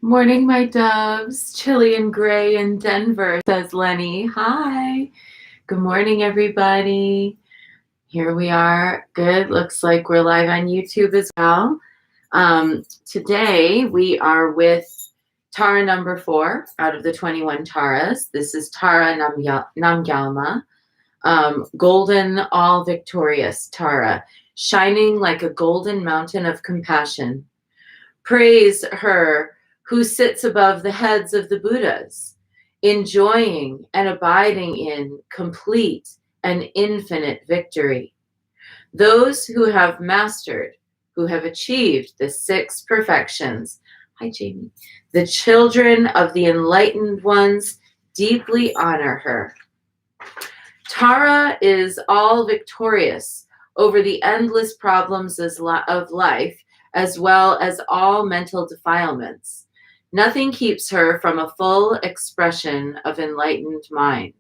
Morning, my doves. Chilly and gray in Denver, says Lenny. Hi. Good morning, everybody. Here we are. Good. Looks like we're live on YouTube as well. Today we are with Tara number 4 out of the 21 Taras. This is Tara Namgyalma, golden, all victorious Tara, shining like a golden mountain of compassion. Praise her who sits above the heads of the Buddhas, enjoying and abiding in complete and infinite victory. Those who have mastered, who have achieved the 6 perfections. Hi, Jamie. The children of the enlightened ones deeply honor her. Tara is all victorious over the endless problems of life, as well as all mental defilements. Nothing keeps her from a full expression of enlightened mind.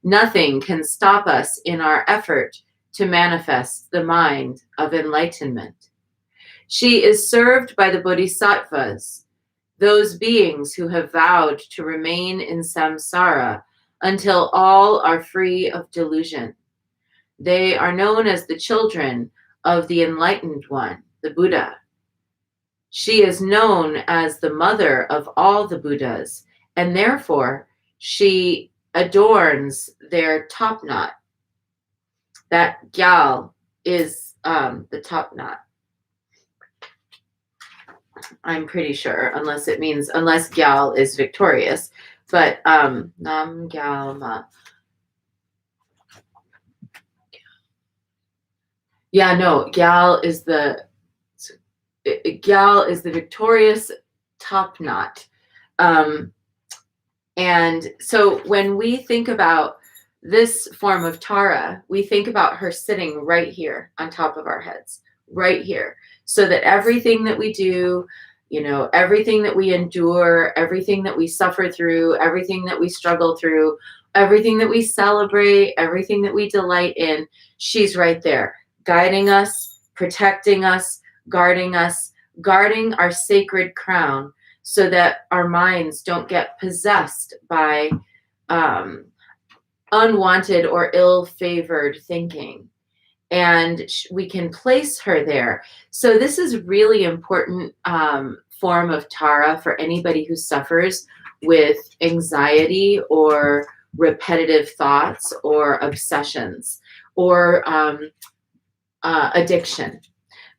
Nothing can stop us in our effort to manifest the mind of enlightenment. She is served by the bodhisattvas, those beings who have vowed to remain in samsara until all are free of delusion. They are known as the children of the enlightened one, the Buddha. She is known as the mother of all the Buddhas, and therefore she adorns their top knot. That gyal is the top knot. I'm pretty sure, unless gyal is victorious, but Nam Gyalma. Yeah, no, gyal is the victorious top knot. And so when we think about this form of Tara, we think about her sitting right here on top of our heads, right here, so that everything that we do, everything that we endure, everything that we suffer through, everything that we struggle through, everything that we celebrate, everything that we delight in, she's right there, guiding us, protecting us, guarding our sacred crown, so that our minds don't get possessed by unwanted or ill-favored thinking. And we can place her there. So this is really important form of Tara for anybody who suffers with anxiety or repetitive thoughts or obsessions or addiction.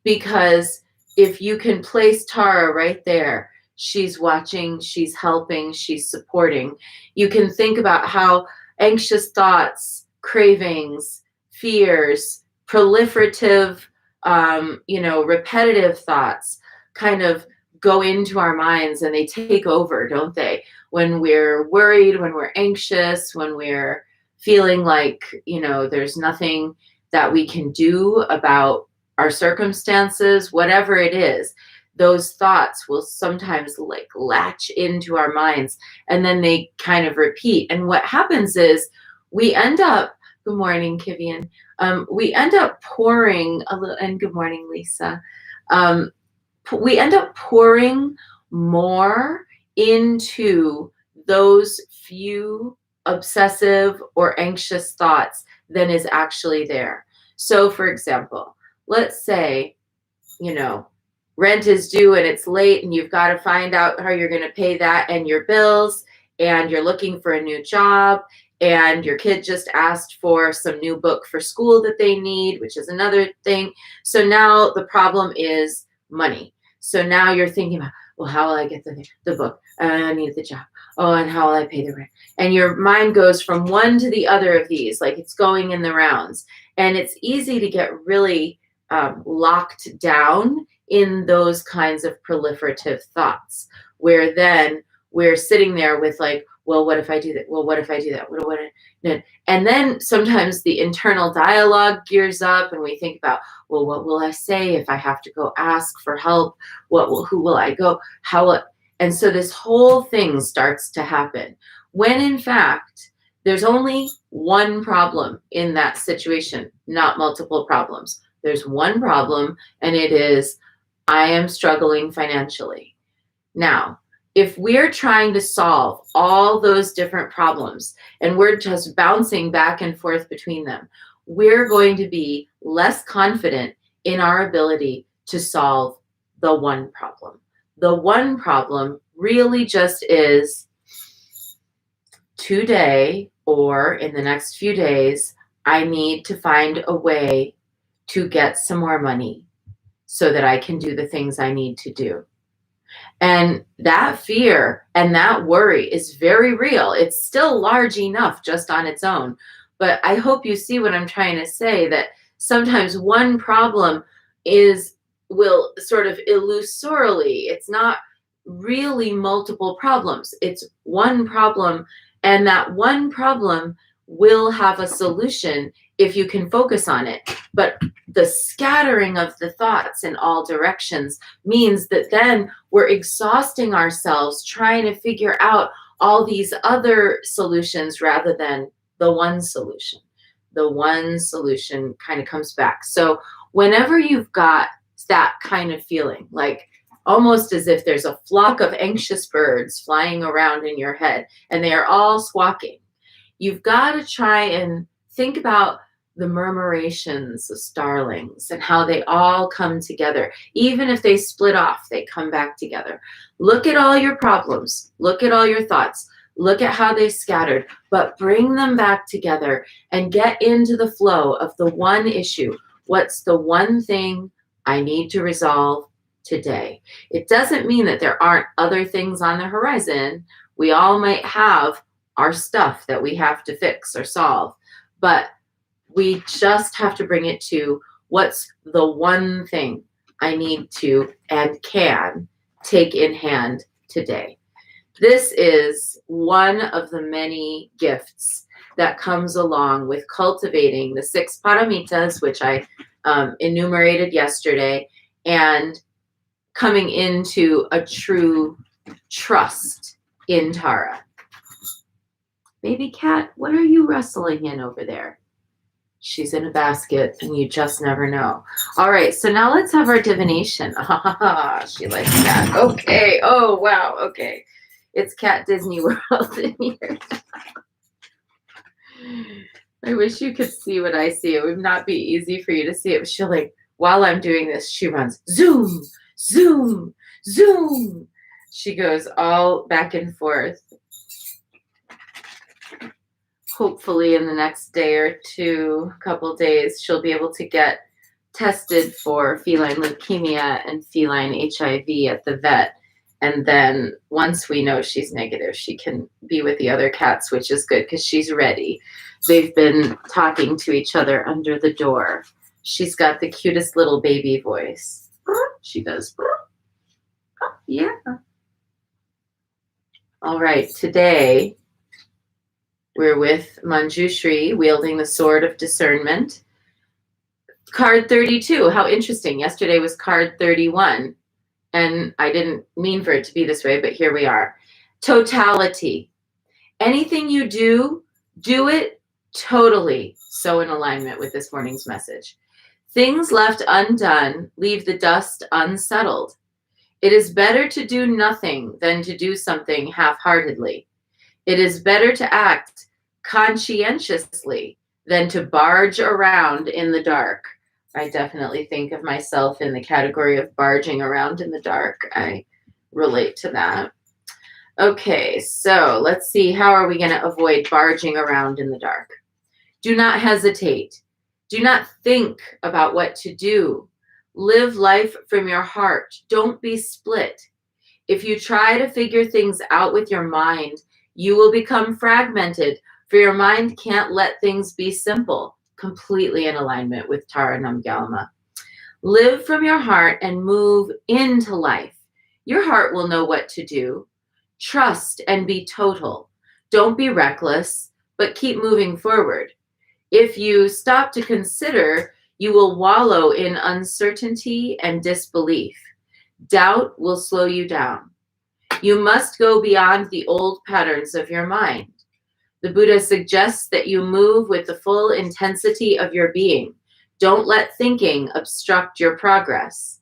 Because if you can place Tara right there, she's watching, she's helping, she's supporting. You can think about how anxious thoughts, cravings, fears, proliferative, repetitive thoughts kind of go into our minds and they take over, don't they? When we're worried, when we're anxious, when we're feeling like, there's nothing that we can do about our circumstances, whatever it is, those thoughts will sometimes latch into our minds and then they kind of repeat. And what happens is we end up, good morning, Kivian, we end up pouring a little, and good morning, Lisa. We end up pouring more into those few obsessive or anxious thoughts than is actually there. So for example, let's say, rent is due and it's late and you've got to find out how you're going to pay that and your bills, and you're looking for a new job, and your kid just asked for some new book for school that they need, which is another thing. So now the problem is money. So now you're thinking about, well, how will I get the book? I need the job. Oh, and how will I pay the rent? And your mind goes from one to the other of these, like it's going in the rounds. And it's easy to get really locked down in those kinds of proliferative thoughts, where then we're sitting there with like, well, what if I do that? Well, what if I do that? And then sometimes the internal dialogue gears up and we think about, well, what will I say if I have to go ask for help? Who will I go? And so this whole thing starts to happen when in fact, there's only one problem in that situation, not multiple problems. There's one problem, and it is, I am struggling financially. Now, If we're trying to solve all those different problems and we're just bouncing back and forth between them, we're going to be less confident in our ability to solve the one problem. The one problem really just is today or in the next few days, I need to find a way to get some more money so that I can do the things I need to do. And that fear and that worry is very real. It's still large enough just on its own. But I hope you see what I'm trying to say, that sometimes one problem will sort of illusorily, it's not really multiple problems. It's one problem, and that one problem will have a solution if you can focus on it. But the scattering of the thoughts in all directions means that then we're exhausting ourselves trying to figure out all these other solutions rather than the one solution. The one solution kind of comes back. So whenever you've got that kind of feeling, like almost as if there's a flock of anxious birds flying around in your head and they are all squawking, you've got to try and think about the murmurations of starlings and how they all come together. Even if they split off, they come back together. Look at all your problems. Look at all your thoughts. Look at how they scattered, but bring them back together and get into the flow of the one issue. What's the one thing I need to resolve today? It doesn't mean that there aren't other things on the horizon. We all might have our stuff that we have to fix or solve, but we just have to bring it to what's the one thing I need to and can take in hand today. This is one of the many gifts that comes along with cultivating the 6 paramitas, which I enumerated yesterday, and coming into a true trust in Tara. Baby cat, what are you wrestling in over there? She's in a basket, and you just never know. All right, so now let's have our divination. She likes cat. Okay. Oh, wow. Okay. It's Cat Disney World in here. I wish you could see what I see. It would not be easy for you to see it. She'll while I'm doing this, she runs zoom, zoom, zoom. She goes all back and forth. Hopefully in the next day or two, couple days, she'll be able to get tested for feline leukemia and feline HIV at the vet. And then once we know she's negative, she can be with the other cats, which is good because she's ready. They've been talking to each other under the door. She's got the cutest little baby voice. She does. Yeah. All right, today we're with Manjushri wielding the sword of discernment. Card 32, how interesting. Yesterday was card 31. And I didn't mean for it to be this way, but here we are. Totality. Anything you do, do it totally so in alignment with this morning's message. Things left undone leave the dust unsettled. It is better to do nothing than to do something half-heartedly. It is better to act conscientiously than to barge around in the dark. I definitely think of myself in the category of barging around in the dark. I relate to that. Okay, so let's see. How are we going to avoid barging around in the dark? Do not hesitate. Do not think about what to do. Live life from your heart. Don't be split. If you try to figure things out with your mind, you will become fragmented, for your mind can't let things be simple. Completely in alignment with Tara Namgyalma. Live from your heart and move into life. Your heart will know what to do. Trust and be total. Don't be reckless, but keep moving forward. If you stop to consider, you will wallow in uncertainty and disbelief. Doubt will slow you down. You must go beyond the old patterns of your mind. The Buddha suggests that you move with the full intensity of your being. Don't let thinking obstruct your progress.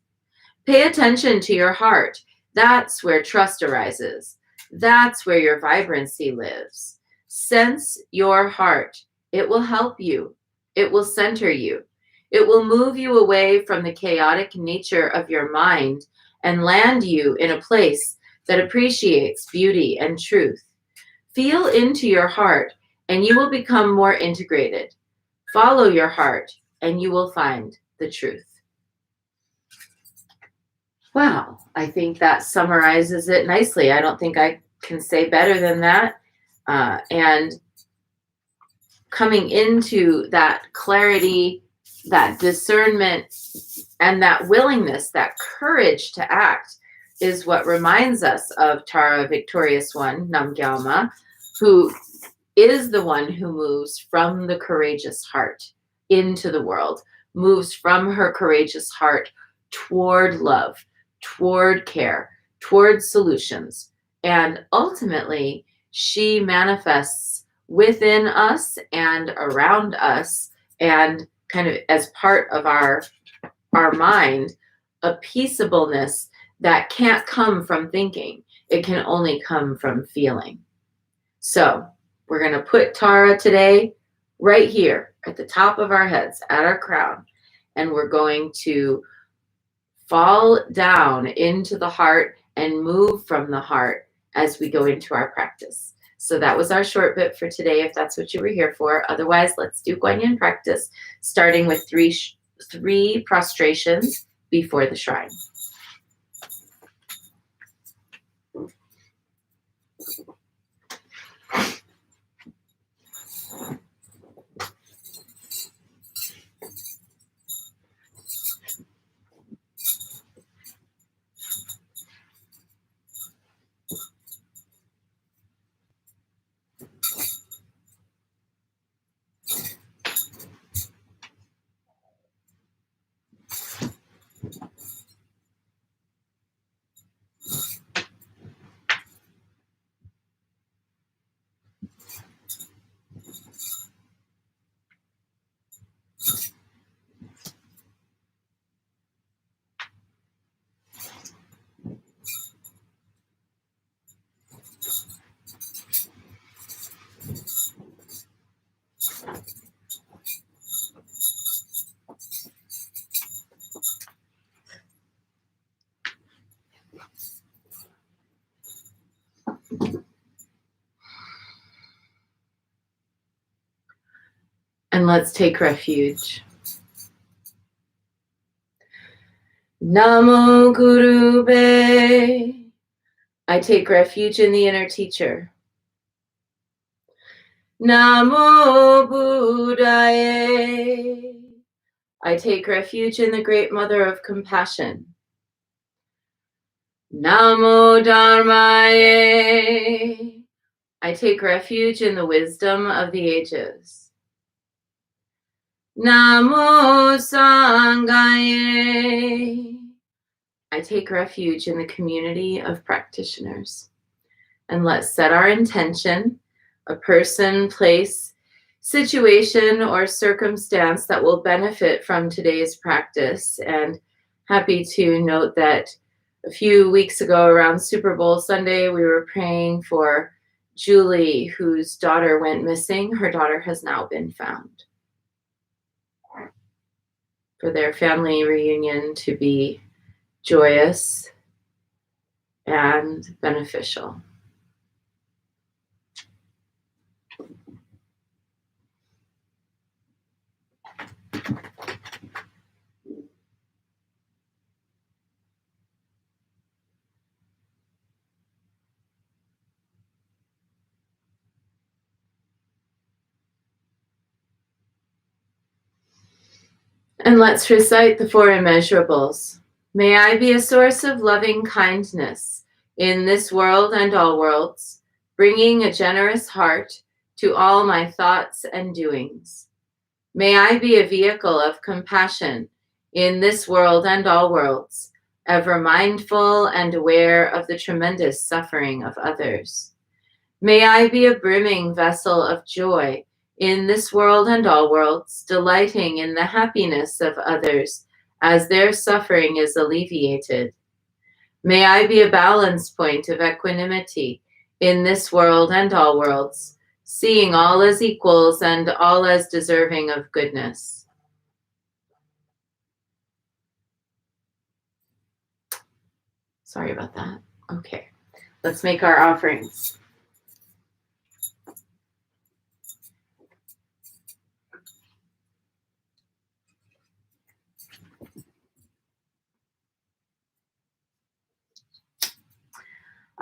Pay attention to your heart. That's where trust arises. That's where your vibrancy lives. Sense your heart. It will help you. It will center you. It will move you away from the chaotic nature of your mind and land you in a place that appreciates beauty and truth. Feel into your heart and you will become more integrated. Follow your heart and you will find the truth. Wow, I think that summarizes it nicely. I don't think I can say better than that. And coming into that clarity, that discernment, and that willingness, that courage to act is what reminds us of Tara Victorious One, Namgyalma, who is the one who moves from the courageous heart into the world, moves from her courageous heart toward love, toward care, toward solutions. And ultimately, she manifests within us and around us, and kind of as part of our mind, a peaceableness that can't come from thinking. It can only come from feeling. So we're going to put Tara today right here at the top of our heads, at our crown, and we're going to fall down into the heart and move from the heart as we go into our practice. So that was our short bit for today, if that's what you were here for. Otherwise, let's do Guanyin practice, starting with three prostrations before the shrine. And let's take refuge. Namo Gurube. I take refuge in the inner teacher. Namo Buddhaye. I take refuge in the great mother of compassion. Namo Dharmaye. I take refuge in the wisdom of the ages. Namo Sanghaye. I take refuge in the community of practitioners. And let's set our intention, a person, place, situation, or circumstance that will benefit from today's practice. And happy to note that a few weeks ago around Super Bowl Sunday, we were praying for Julie, whose daughter went missing. Her daughter has now been found. For their family reunion to be joyous and beneficial. And let's recite the four immeasurables. May I be a source of loving kindness in this world and all worlds, bringing a generous heart to all my thoughts and doings. May I be a vehicle of compassion in this world and all worlds, ever mindful and aware of the tremendous suffering of others. May I be a brimming vessel of joy in this world and all worlds, delighting in the happiness of others as their suffering is alleviated. May I be a balance point of equanimity in this world and all worlds, seeing all as equals and all as deserving of goodness. Sorry about that. Okay, let's make our offerings.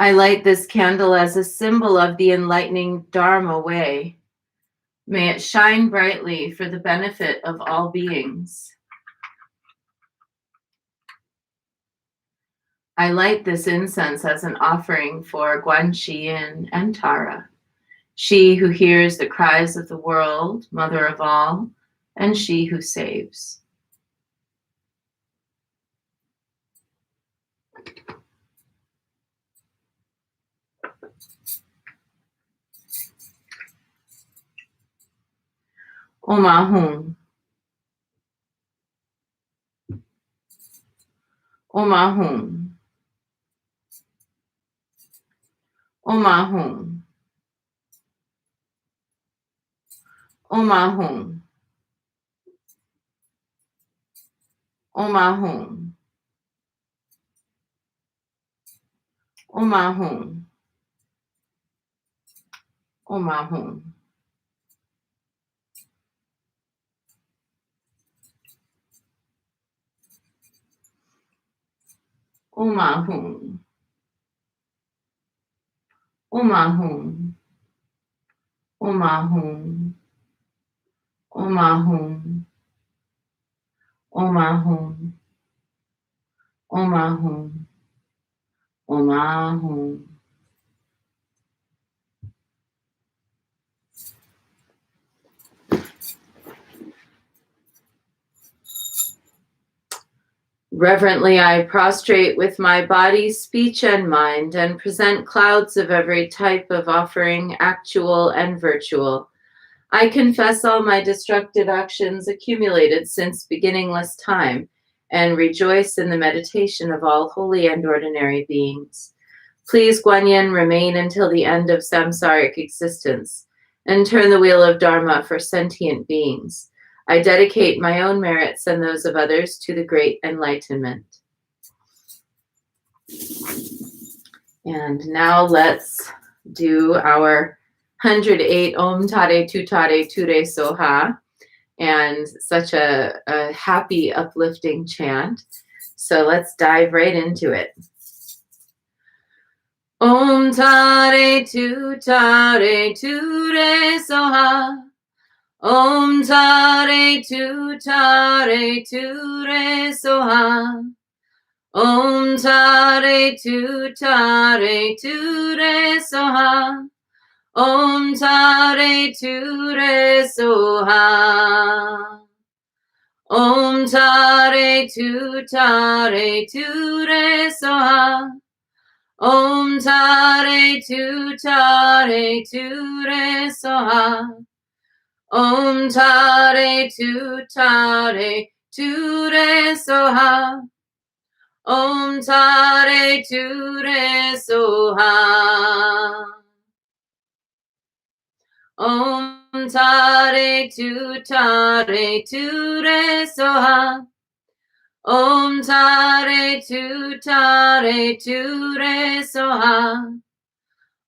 I light this candle as a symbol of the enlightening Dharma way. May it shine brightly for the benefit of all beings. I light this incense as an offering for Guanxi and Tara, she who hears the cries of the world, mother of all, and she who saves. Omahum. Omahum. Omahum. Omahum. Omahum. Omahum. Omahum. Omahum. Omahum. Omahum. Omahum. Omahum. Omahum. Omahum. Reverently I prostrate with my body, speech, and mind, and present clouds of every type of offering, actual and virtual. I confess all my destructive actions accumulated since beginningless time, and rejoice in the meditation of all holy and ordinary beings. Please, Guanyin, remain until the end of samsaric existence, and turn the wheel of Dharma for sentient beings. I dedicate my own merits and those of others to the great enlightenment. And now let's do our 108 Om Tare Tu Tare Ture Soha, and such a happy, uplifting chant. So let's dive right into it. Om Tare Tu Tare Ture Soha. Om Tare Tu Tare Ture Soha. Om Tare Tu Tare Ture Soha. Om Tare Ture Soha. Om Tare Tu Tare Ture Soha. Om Tare Tu Tare Ture Soha. Om Tare Tu Tare Ture Soha. Om Tare Ture Soha. Om Tare Tu Tare Ture Soha. Om Tare Tu Tare Ture Soha.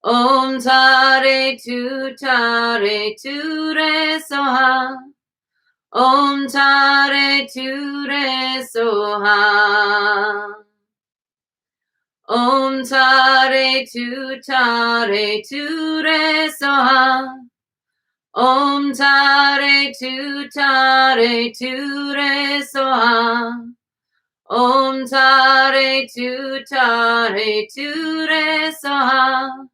Om Tare Tu Tare Ture Soha. Om Tare Ture Soha. Om Tare Tu Tare Ture Soha. Om Tare Tu Tare Ture Soha. Om Tare Tu Tare Ture Soha.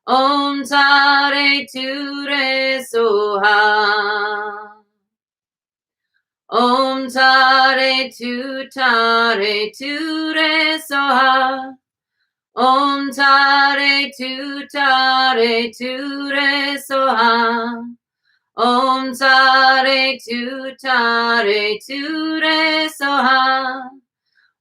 Om Tare Ture Soha. Om Tare Tu Tare Ture Soha. Om Tare Tu Tare Ture Soha. Om Tare Tu Tare Ture Soha.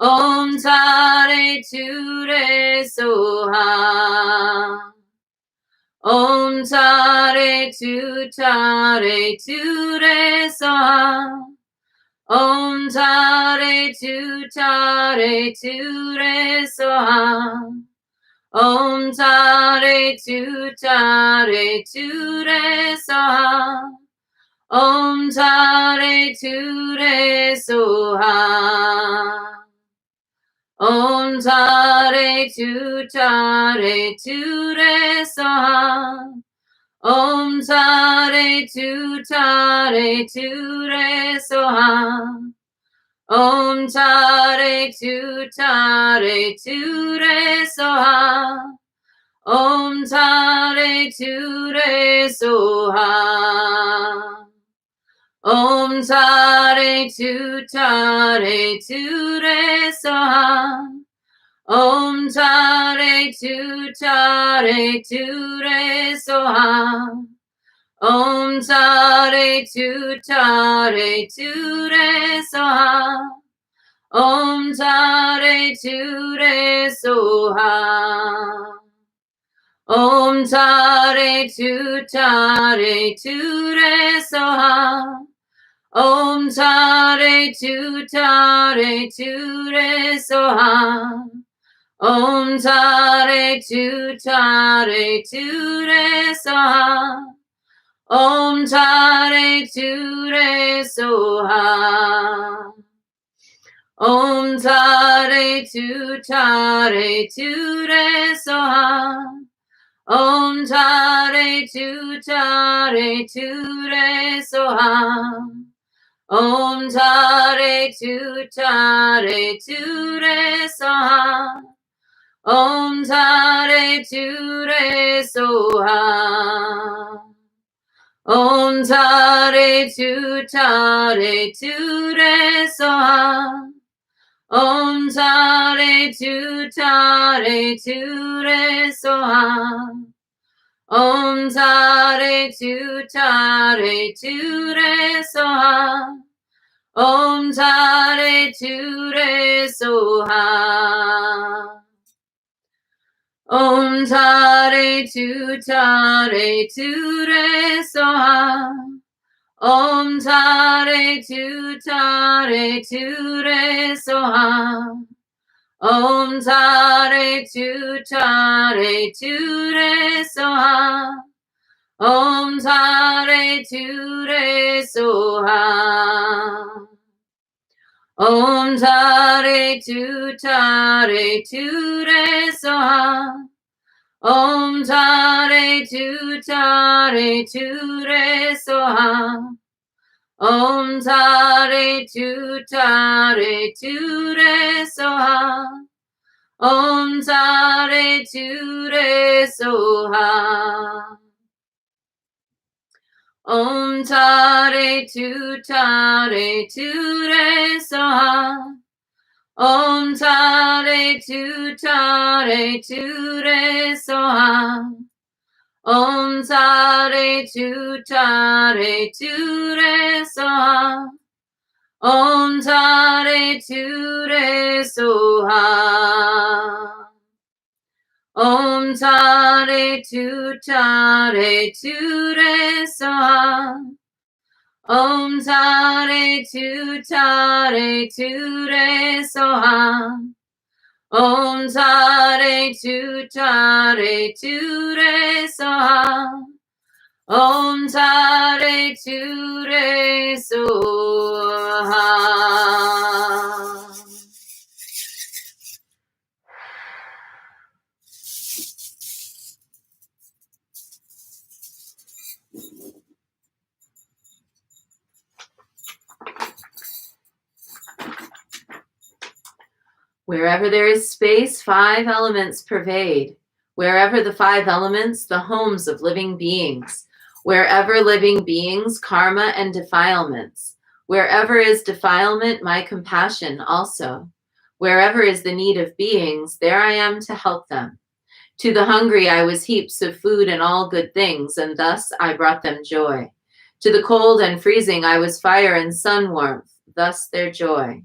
Om Tare Ture Soha. Om Tare Tu Tare Ture Soha. Om Tare Tu Tare Ture Soha. Om Tare Tu Tare Ture Soha. Om Tare Ture Soha. Om Tare Tu Tare Ture Soha. Om Tare Tu Tare Ture Soha. Om Tare Tu Tare Ture Soha. Om Tare Ture Soha. Om Tare Tu Tare Ture Soha. Om Tare Tu Tare Ture Soha. Om Tare Tu Tare Ture Soha. Om Tare Ture Soha. Om Tare Tu Tare Ture Soha. Om Tare Tu Tare Ture Soha. Om Tare Tu Tare Ture Soha. Om Tare Ture Soha. Om Tare Tu Tare Ture Soha. Om Tare Tu Tare Ture Soha. Om Tare Tu Tare Ture Soha. Om Tare Ture Soha. Om Tare Tu Tare Ture Soha. Om Tare Tu Tare Ture Soha. Om Tare Tu Tare Ture Soha. Om Tare Ture Soha. Om Tare Tu Tare Ture Soha. Om Tare Tu Tare Ture Soha. Om Tare Tu Tare Ture Soha. Om Tare Ture Soha. Om Tare Tu Tare Ture Soha. Om Tare Tu Tare Ture Soha. Om Tare Tu Tare Ture Soha. Om Tare Ture Soha. Om Tare Tu Tare Ture Soha. Om Tare Tu Tare Ture Soha. Om Tare Tu Tare Ture Soha. Om Tare Ture Soha. Om Tare Tu Tare Ture Soha. Om Tare Tu Tare Ture Soha. Om Tare Tu Tare Ture Soha. Om Tare Ture Soha. Wherever there is space, 5 elements pervade. Wherever the 5 elements, the homes of living beings. Wherever living beings, karma and defilements. Wherever is defilement, my compassion also. Wherever is the need of beings, there I am to help them. To the hungry I was heaps of food and all good things, and thus I brought them joy. To the cold and freezing I was fire and sun warmth, thus their joy.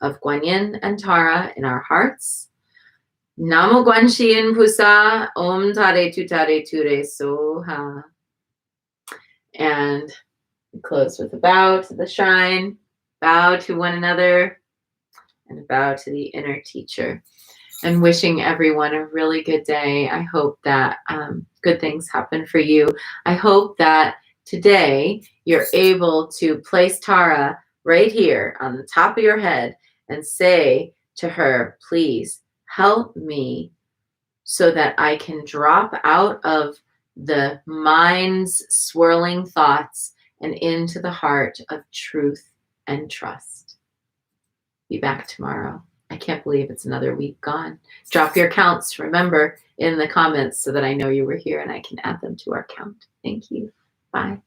of Guanyin and Tara in our hearts. Namo Guanxin Pusa Om Tare Tutare Ture Soha. And we close with a bow to the shrine, bow to one another, and a bow to the inner teacher. And wishing everyone a really good day. I hope that good things happen for you. I hope that today you're able to place Tara right here on the top of your head and say to her, please help me so that I can drop out of the mind's swirling thoughts and into the heart of truth and trust. Be back tomorrow. I can't believe it's another week gone. Drop your counts, remember, in the comments so that I know you were here and I can add them to our count. Thank you. Bye.